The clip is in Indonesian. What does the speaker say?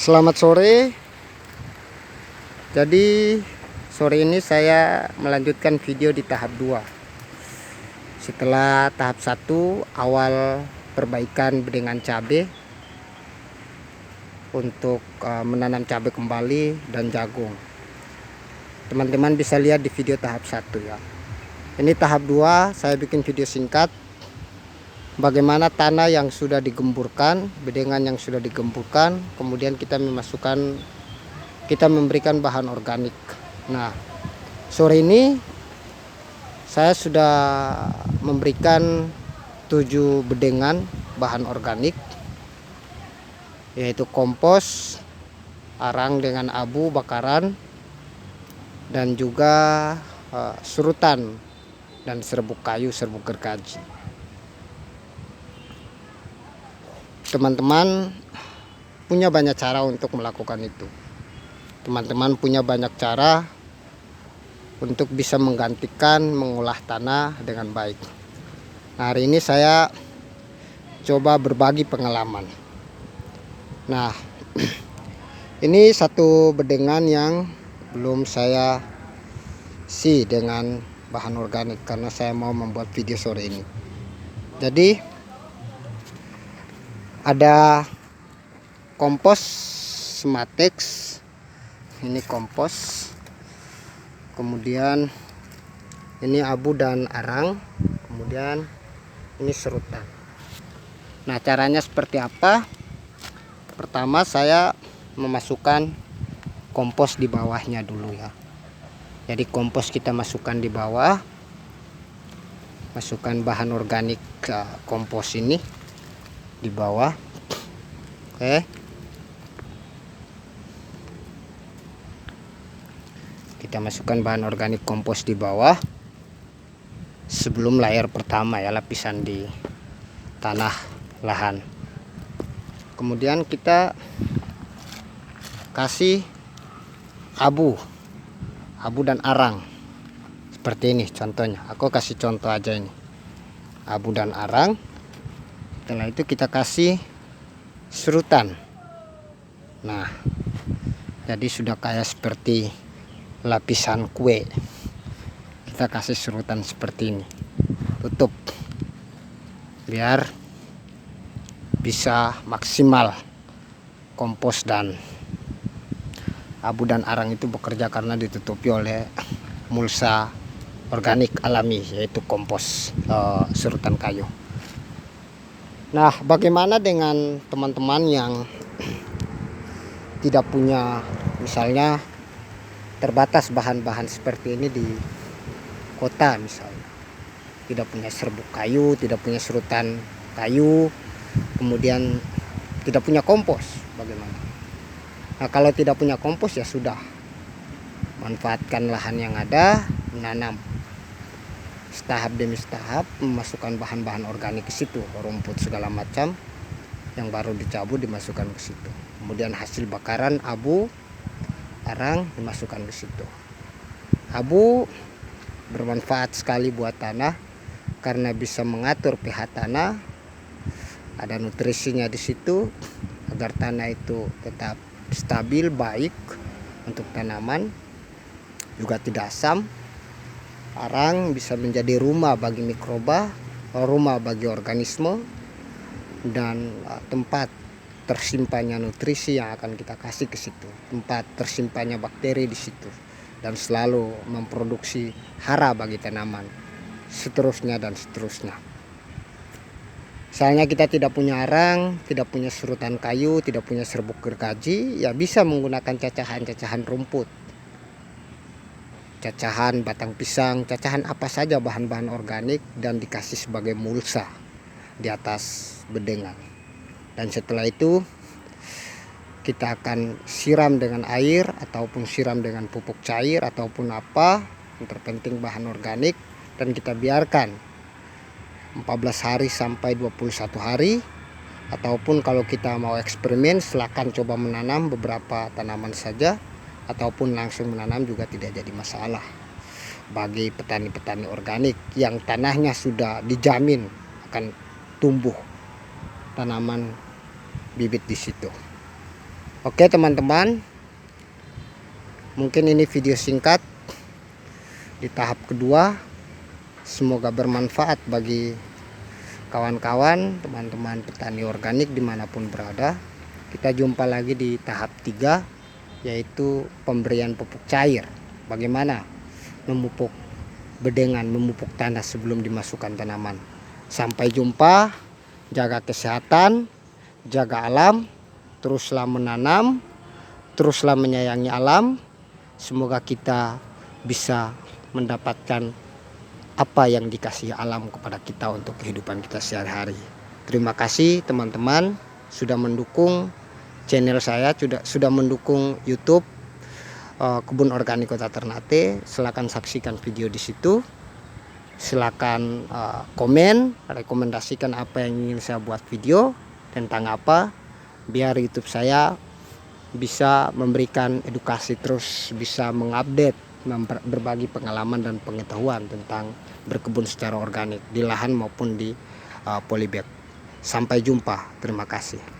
Selamat sore. Jadi sore ini saya melanjutkan video di tahap 2. Setelah tahap 1 awal perbaikan bedengan cabai untuk menanam cabai kembali dan jagung. Teman-teman bisa lihat di video tahap 1 ya. Ini tahap 2 saya bikin video singkat bagaimana tanah yang sudah digemburkan, bedengan yang sudah digemburkan, kemudian kita memberikan bahan organik. Nah, sore ini saya sudah memberikan 7 bedengan bahan organik, yaitu kompos, arang dengan abu bakaran, dan juga serutan dan serbuk kayu, serbuk gergaji. Teman-teman punya banyak cara untuk melakukan itu. Teman-teman punya banyak cara untuk bisa menggantikan mengolah tanah dengan baik. Nah, hari ini saya coba berbagi pengalaman. Nah, ini satu bedengan yang belum saya isi dengan bahan organik karena saya mau membuat video sore ini. Jadi ada kompos Smatex, ini kompos, kemudian ini abu dan arang, kemudian ini serutan. Nah, caranya seperti apa? Pertama saya memasukkan kompos di bawahnya dulu ya. Jadi kompos kita masukkan di bawah, masukkan bahan organik kompos ini di bawah. Oke, kita masukkan bahan organik kompos di bawah sebelum layer pertama ya, lapisan di tanah lahan. Kemudian kita kasih abu dan arang seperti ini contohnya. Aku kasih contoh aja ini, abu dan arang. Setelah itu kita kasih serutan. Nah, jadi sudah kayak seperti lapisan kue. Kita kasih serutan seperti ini, tutup biar bisa maksimal kompos dan abu dan arang itu bekerja karena ditutupi oleh mulsa organik alami, yaitu kompos serutan kayu. Nah, bagaimana dengan teman-teman yang tidak punya, misalnya terbatas bahan-bahan seperti ini di kota, misalnya tidak punya serbuk kayu, tidak punya serutan kayu, kemudian tidak punya kompos, bagaimana? Nah, kalau tidak punya kompos ya sudah, manfaatkan lahan yang ada, menanam setahap demi setahap, memasukkan bahan-bahan organik ke situ, rumput segala macam yang baru dicabut dimasukkan ke situ. Kemudian hasil bakaran abu, arang dimasukkan ke situ. Abu bermanfaat sekali buat tanah karena bisa mengatur pH tanah, ada nutrisinya di situ agar tanah itu tetap stabil, baik untuk tanaman, juga tidak asam. Arang bisa menjadi rumah bagi mikroba, rumah bagi organisme, dan tempat tersimpannya nutrisi yang akan kita kasih ke situ, tempat tersimpannya bakteri di situ, dan selalu memproduksi hara bagi tanaman, seterusnya dan seterusnya. Misalnya kita tidak punya arang, tidak punya serutan kayu, tidak punya serbuk gergaji, ya bisa menggunakan cacahan-cacahan rumput, cacahan batang pisang, cacahan apa saja bahan-bahan organik, dan dikasih sebagai mulsa di atas bedengan. Dan setelah itu kita akan siram dengan air ataupun siram dengan pupuk cair ataupun apa, yang terpenting bahan organik, dan kita biarkan 14 hari sampai 21 hari. Ataupun kalau kita mau eksperimen, silakan coba menanam beberapa tanaman saja, ataupun langsung menanam juga tidak jadi masalah bagi petani-petani organik yang tanahnya sudah dijamin akan tumbuh tanaman bibit di situ. Oke teman-teman, mungkin ini video singkat di tahap kedua. Semoga bermanfaat bagi kawan-kawan, teman-teman petani organik dimanapun berada. Kita jumpa lagi di tahap 3, yaitu pemberian pupuk cair. Bagaimana memupuk bedengan, memupuk tanah sebelum dimasukkan tanaman. Sampai jumpa, jaga kesehatan, jaga alam, teruslah menanam, teruslah menyayangi alam. Semoga kita bisa mendapatkan apa yang dikasih alam kepada kita untuk kehidupan kita sehari-hari. Terima kasih teman-teman sudah mendukung channel saya, sudah mendukung YouTube Kebun Organik Kota Ternate. Silakan saksikan video di situ. Silakan komen, rekomendasikan apa yang ingin saya buat video tentang apa, biar YouTube saya bisa memberikan edukasi, terus bisa mengupdate, berbagi pengalaman dan pengetahuan tentang berkebun secara organik di lahan maupun di polybag. Sampai jumpa, terima kasih.